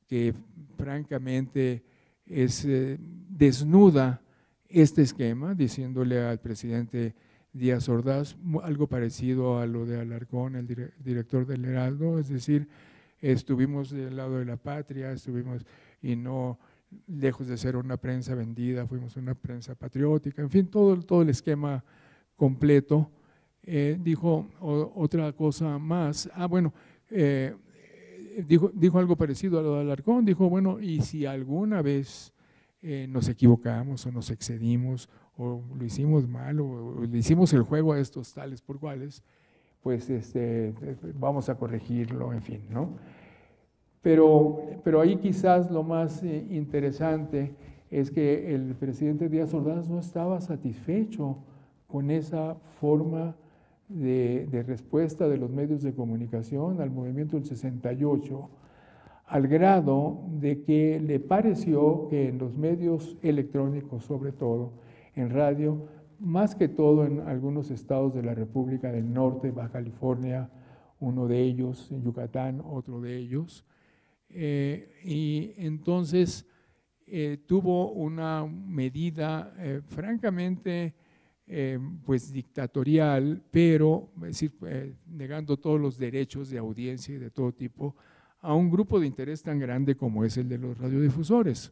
que francamente desnuda este esquema, diciéndole al presidente Díaz Ordaz algo parecido a lo de Alarcón, el director del Heraldo, es decir, estuvimos del lado de la patria, y no lejos de ser una prensa vendida, fuimos una prensa patriótica, en fin, todo el esquema completo. Dijo otra cosa más, dijo algo parecido a lo de Alarcón, dijo, bueno, y si alguna vez nos equivocamos o nos excedimos o lo hicimos mal o le hicimos el juego a estos tales por cuales, pues vamos a corregirlo, en fin, ¿no? Pero ahí quizás lo más interesante es que el presidente Díaz Ordaz no estaba satisfecho con esa forma de respuesta de los medios de comunicación al movimiento del 68, al grado de que le pareció que en los medios electrónicos, sobre todo en radio, más que todo en algunos estados de la República del Norte, Baja California, uno de ellos, en Yucatán, otro de ellos, y entonces tuvo una medida francamente pues dictatorial, pero es decir, negando todos los derechos de audiencia y de todo tipo a un grupo de interés tan grande como es el de los radiodifusores,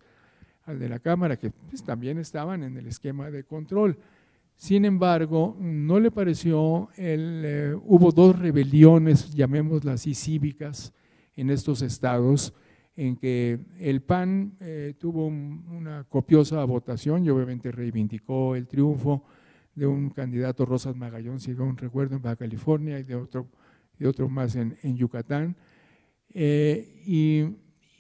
al de la Cámara, que pues, también estaban en el esquema de control. Sin embargo, no le pareció, hubo dos rebeliones, llamémoslas así, cívicas en estos estados, en que el PAN tuvo una copiosa votación y obviamente reivindicó el triunfo de un candidato, Rosas Magallón, si no recuerdo, en Baja California, y de otro más en Yucatán. Y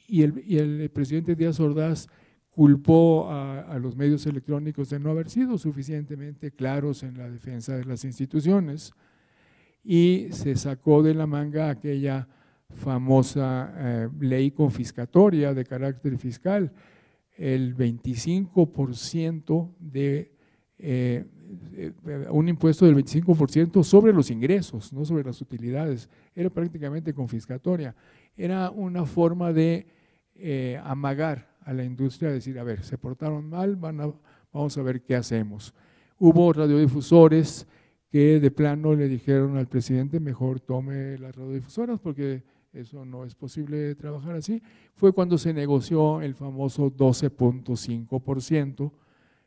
el presidente Díaz Ordaz culpó a los medios electrónicos de no haber sido suficientemente claros en la defensa de las instituciones y se sacó de la manga aquella famosa ley confiscatoria de carácter fiscal, el 25% de un impuesto del 25% sobre los ingresos, no sobre las utilidades, era prácticamente confiscatoria. Era una forma de amagar a la industria, decir, a ver, se portaron mal, vamos a ver qué hacemos. Hubo radiodifusores que de plano le dijeron al presidente, mejor tome las radiodifusoras porque eso no es posible trabajar así. Fue cuando se negoció el famoso 12.5%,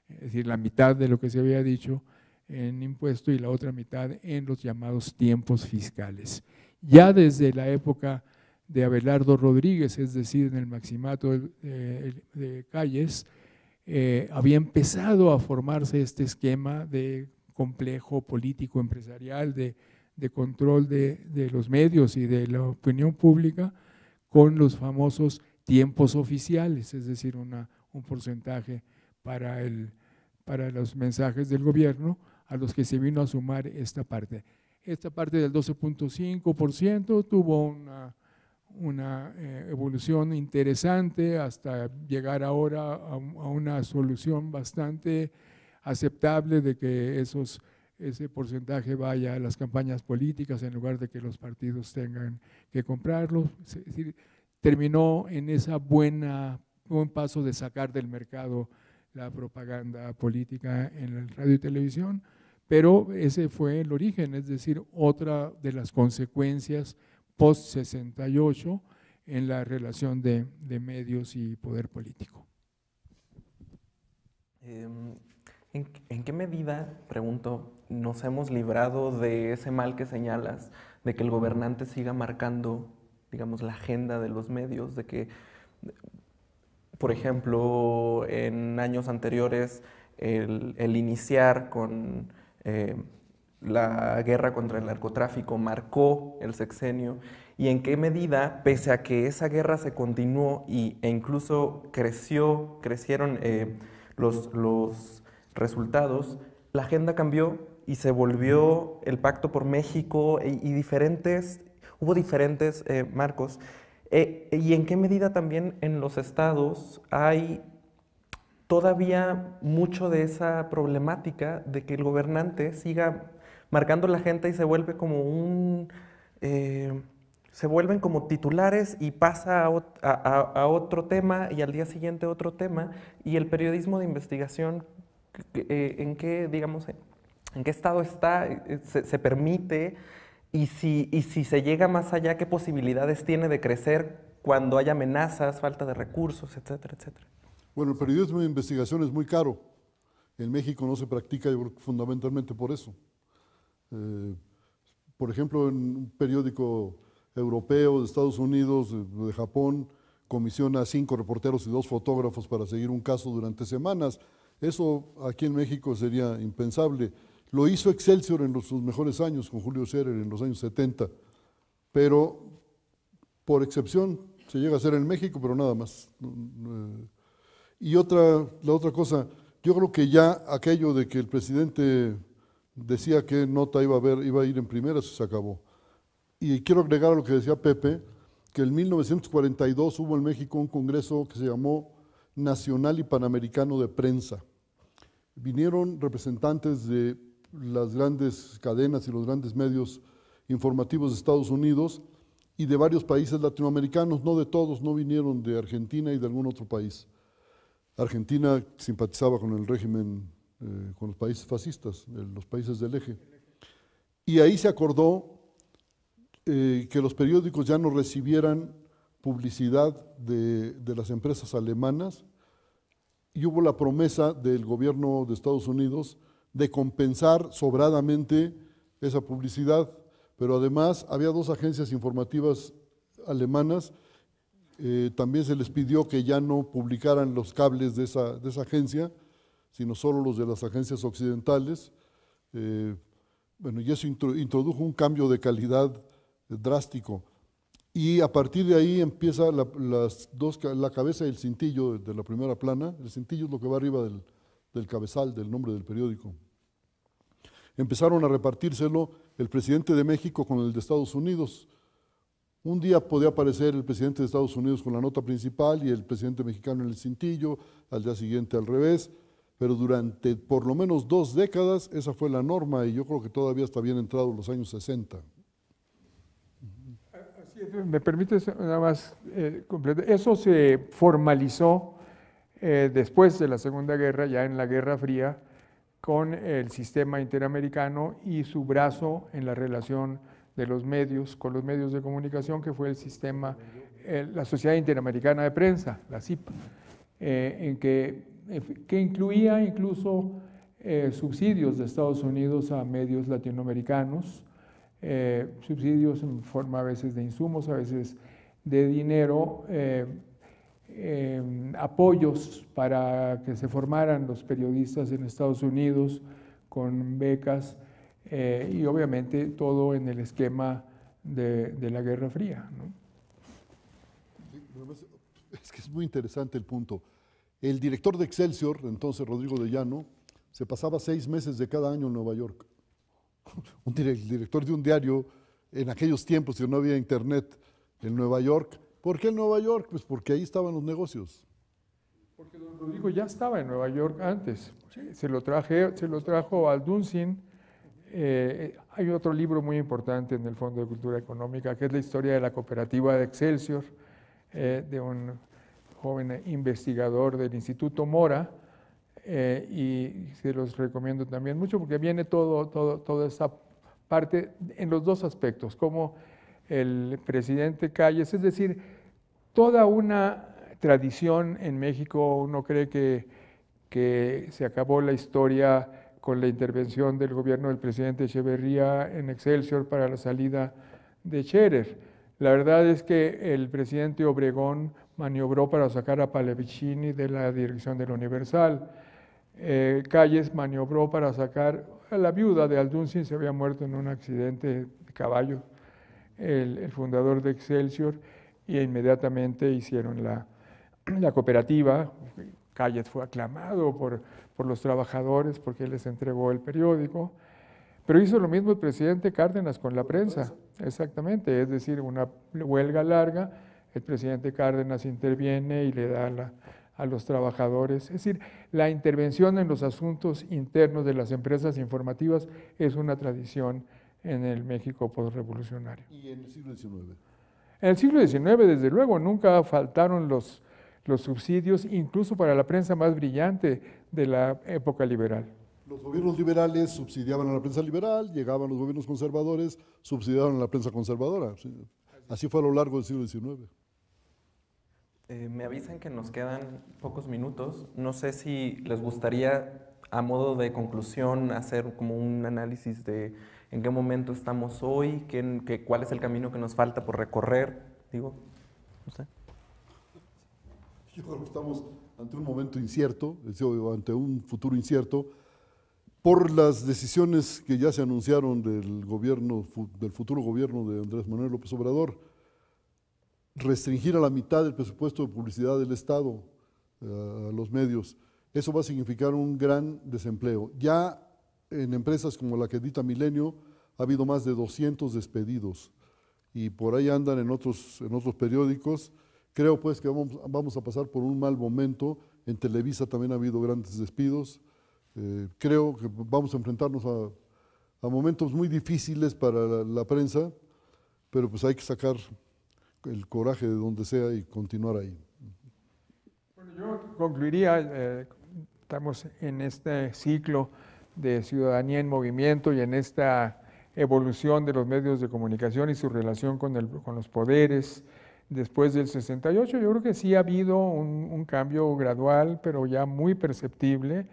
es decir, la mitad de lo que se había dicho en impuesto y la otra mitad en los llamados tiempos fiscales. Ya desde la época de Abelardo Rodríguez, es decir, en el maximato de Calles, había empezado a formarse este esquema de complejo político empresarial, de control de los medios y de la opinión pública con los famosos tiempos oficiales, es decir, un porcentaje para los mensajes del gobierno a los que se vino a sumar esta parte. Esta parte del 12.5% tuvo una evolución interesante hasta llegar ahora a una solución bastante aceptable de que ese porcentaje vaya a las campañas políticas en lugar de que los partidos tengan que comprarlo. Es decir, terminó en esa buen paso de sacar del mercado la propaganda política en el radio y televisión, pero ese fue el origen, es decir, otra de las consecuencias post-68 en la relación de medios y poder político. ¿En qué medida, pregunto, nos hemos librado de ese mal que señalas, de que el gobernante siga marcando, digamos, la agenda de los medios, de que, por ejemplo, en años anteriores, el iniciar con la guerra contra el narcotráfico marcó el sexenio? ¿Y en qué medida, pese a que esa guerra se continuó e incluso crecieron los resultados, la agenda cambió y se volvió el Pacto por México y hubo diferentes marcos? ¿Y en qué medida también en los estados hay todavía mucho de esa problemática de que el gobernante siga marcando la agenda y se vuelve como se vuelven como titulares y pasa a otro tema y al día siguiente otro tema? Y el periodismo de investigación, ¿en qué estado está? ¿Se permite? Y si se llega más allá, ¿qué posibilidades tiene de crecer cuando hay amenazas, falta de recursos, etcétera, etcétera? Bueno, el periodismo de investigación es muy caro. En México no se practica, yo creo, fundamentalmente por eso. Por ejemplo, en un periódico europeo de Estados Unidos, de Japón, comisiona a 5 reporteros y 2 fotógrafos para seguir un caso durante semanas. Eso aquí en México sería impensable. Lo hizo Excelsior en sus mejores años, con Julio Scherer en los años 70, pero por excepción se llega a hacer en México, pero nada más. Y la otra cosa, yo creo que ya aquello de que el presidente decía qué nota iba a ir en primera, eso se acabó. Y quiero agregar a lo que decía Pepe, que en 1942 hubo en México un congreso que se llamó Nacional y Panamericano de Prensa. Vinieron representantes de las grandes cadenas y los grandes medios informativos de Estados Unidos y de varios países latinoamericanos, no de todos, no vinieron de Argentina y de algún otro país. Argentina simpatizaba con el régimen, con los países fascistas, los países del eje. Y ahí se acordó que los periódicos ya no recibieran publicidad de las empresas alemanas y hubo la promesa del gobierno de Estados Unidos de compensar sobradamente esa publicidad, pero además había dos agencias informativas alemanas, también se les pidió que ya no publicaran los cables de esa agencia, sino solo los de las agencias occidentales. Bueno, y eso introdujo un cambio de calidad drástico. Y a partir de ahí empieza la cabeza y el cintillo de la primera plana. El cintillo es lo que va arriba del cabezal, del nombre del periódico. Empezaron a repartírselo el presidente de México con el de Estados Unidos. Un día podía aparecer el presidente de Estados Unidos con la nota principal y el presidente mexicano en el cintillo, al día siguiente al revés, pero durante por lo menos 2 décadas esa fue la norma y yo creo que todavía está bien entrado en los años 60. ¿Me permites nada más completar? Eso se formalizó después de la Segunda Guerra, ya en la Guerra Fría, con el sistema interamericano y su brazo en la relación de los medios con los medios de comunicación, que fue el sistema, la Sociedad Interamericana de Prensa, la SIP, que incluía incluso subsidios de Estados Unidos a medios latinoamericanos, subsidios en forma a veces de insumos, a veces de dinero, apoyos para que se formaran los periodistas en Estados Unidos con becas y obviamente todo en el esquema de la Guerra Fría, ¿no? Es que es muy interesante el punto. El director de Excelsior, entonces Rodrigo de Llano, se pasaba 6 meses de cada año en Nueva York. El director de un diario, en aquellos tiempos que no había internet, en Nueva York. ¿Por qué en Nueva York? Pues porque ahí estaban los negocios. Porque don Rodrigo ya estaba en Nueva York antes. Se lo trajo al Dunsin. Hay otro libro muy importante en el Fondo de Cultura Económica, que es la historia de la cooperativa de Excelsior, de un joven investigador del Instituto Mora, y se los recomiendo también mucho porque viene toda esa parte en los dos aspectos, como el presidente Calles, es decir, toda una tradición en México. Uno cree que se acabó la historia con la intervención del gobierno del presidente Echeverría en Excelsior para la salida de Scherer. La verdad es que el presidente Obregón maniobró para sacar a Pallavicini de la dirección del Universal. Calles maniobró para sacar a la viuda de Aldunsin, se había muerto en un accidente de caballo, el fundador de Excelsior, y inmediatamente hicieron la cooperativa. Calles fue aclamado por los trabajadores porque les entregó el periódico, pero hizo lo mismo el presidente Cárdenas con la prensa, exactamente, es decir, una huelga larga, el presidente Cárdenas interviene y le da a los trabajadores. Es decir, la intervención en los asuntos internos de las empresas informativas es una tradición en el México postrevolucionario. ¿Y en el siglo XIX? En el siglo XIX, desde luego, nunca faltaron los subsidios, incluso para la prensa más brillante de la época liberal. Los gobiernos liberales subsidiaban a la prensa liberal, llegaban los gobiernos conservadores, subsidiaban a la prensa conservadora. Así fue a lo largo del siglo XIX. Me avisan que nos quedan pocos minutos. No sé si les gustaría, a modo de conclusión, hacer como un análisis de en qué momento estamos hoy, cuál es el camino que nos falta por recorrer. Digo, no sé. Yo creo que estamos ante un momento incierto, ante un futuro incierto, por las decisiones que ya se anunciaron del futuro gobierno de Andrés Manuel López Obrador. Restringir a la mitad el presupuesto de publicidad del Estado a los medios, eso va a significar un gran desempleo. Ya en empresas como la que edita Milenio ha habido más de 200 despedidos y por ahí andan en otros periódicos. Creo pues que vamos a pasar por un mal momento. En Televisa también ha habido grandes despidos. Creo que vamos a enfrentarnos a momentos muy difíciles para la prensa, pero pues hay que sacar el coraje de donde sea y continuar ahí. Bueno, yo concluiría, estamos en este ciclo de ciudadanía en movimiento y en esta evolución de los medios de comunicación y su relación con los poderes después del 68. Yo creo que sí ha habido un cambio gradual, pero ya muy perceptible,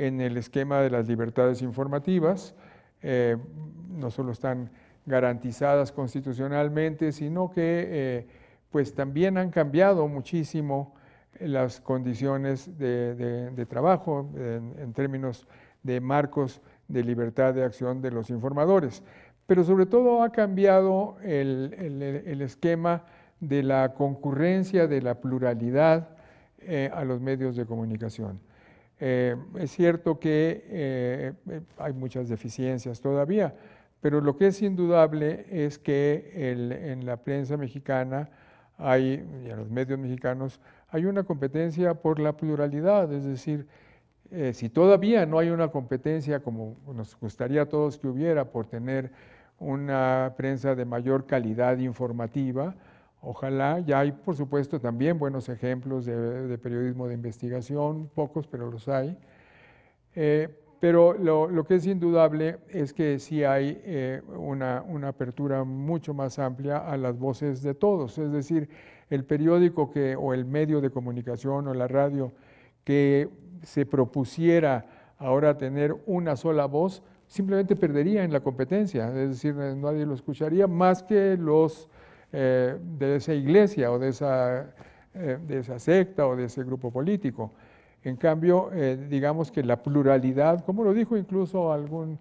en el esquema de las libertades informativas. No solo están garantizadas constitucionalmente, sino que pues también han cambiado muchísimo las condiciones de trabajo en términos de marcos de libertad de acción de los informadores. Pero sobre todo ha cambiado el esquema de la concurrencia, de la pluralidad a los medios de comunicación. Es cierto que hay muchas deficiencias todavía, pero lo que es indudable es que en la prensa mexicana y en los medios mexicanos hay una competencia por la pluralidad, es decir, si todavía no hay una competencia como nos gustaría a todos que hubiera por tener una prensa de mayor calidad informativa, ojalá. Ya hay, por supuesto, también buenos ejemplos de periodismo de investigación, pocos, pero los hay. Pero lo que es indudable es que sí hay una apertura mucho más amplia a las voces de todos. Es decir, el periódico o el medio de comunicación o la radio que se propusiera ahora tener una sola voz, simplemente perdería en la competencia. Es decir, nadie lo escucharía más que los de esa iglesia o de esa secta o de ese grupo político. En cambio, digamos que la pluralidad, como lo dijo incluso algún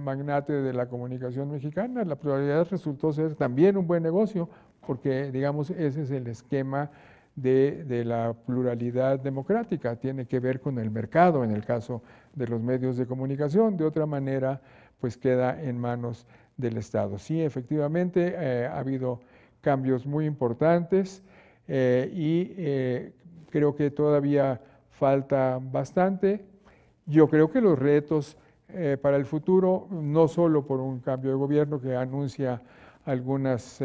magnate de la comunicación mexicana, la pluralidad resultó ser también un buen negocio, porque digamos ese es el esquema de la pluralidad democrática, tiene que ver con el mercado en el caso de los medios de comunicación, de otra manera pues queda en manos del Estado. Sí, efectivamente ha habido cambios muy importantes y creo que todavía falta bastante. Yo creo que los retos para el futuro, no solo por un cambio de gobierno que anuncia algunas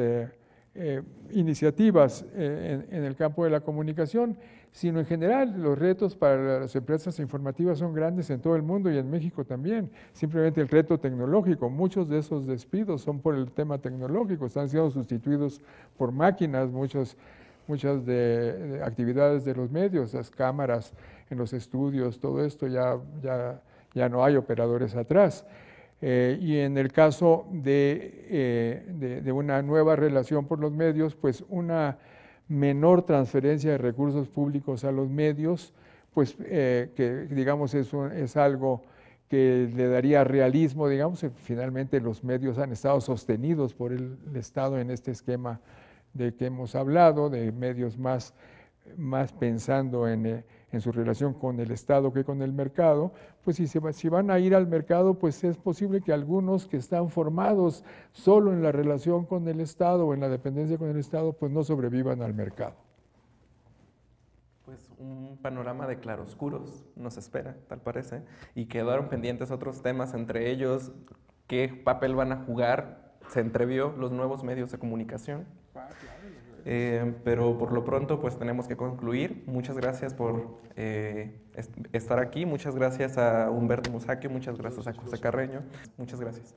iniciativas en el campo de la comunicación, sino en general los retos para las empresas informativas son grandes en todo el mundo y en México también. Simplemente el reto tecnológico, muchos de esos despidos son por el tema tecnológico, están siendo sustituidos por máquinas, muchas de actividades de los medios, las cámaras en los estudios, todo esto ya no hay operadores atrás. Y en el caso de una nueva relación por los medios, pues una menor transferencia de recursos públicos a los medios, pues que digamos es algo que le daría realismo, digamos, finalmente los medios han estado sostenidos por el Estado en este esquema de que hemos hablado, de medios más pensando en su relación con el Estado que con el mercado, pues si van a ir al mercado, pues es posible que algunos que están formados solo en la relación con el Estado o en la dependencia con el Estado, pues no sobrevivan al mercado. Pues un panorama de claroscuros nos espera, tal parece, y quedaron pendientes otros temas, entre ellos qué papel van a jugar, se entrevió los nuevos medios de comunicación. Pero por lo pronto pues tenemos que concluir. Muchas gracias por estar aquí, muchas gracias a Humberto Musacchio, muchas gracias a José Carreño, muchas gracias.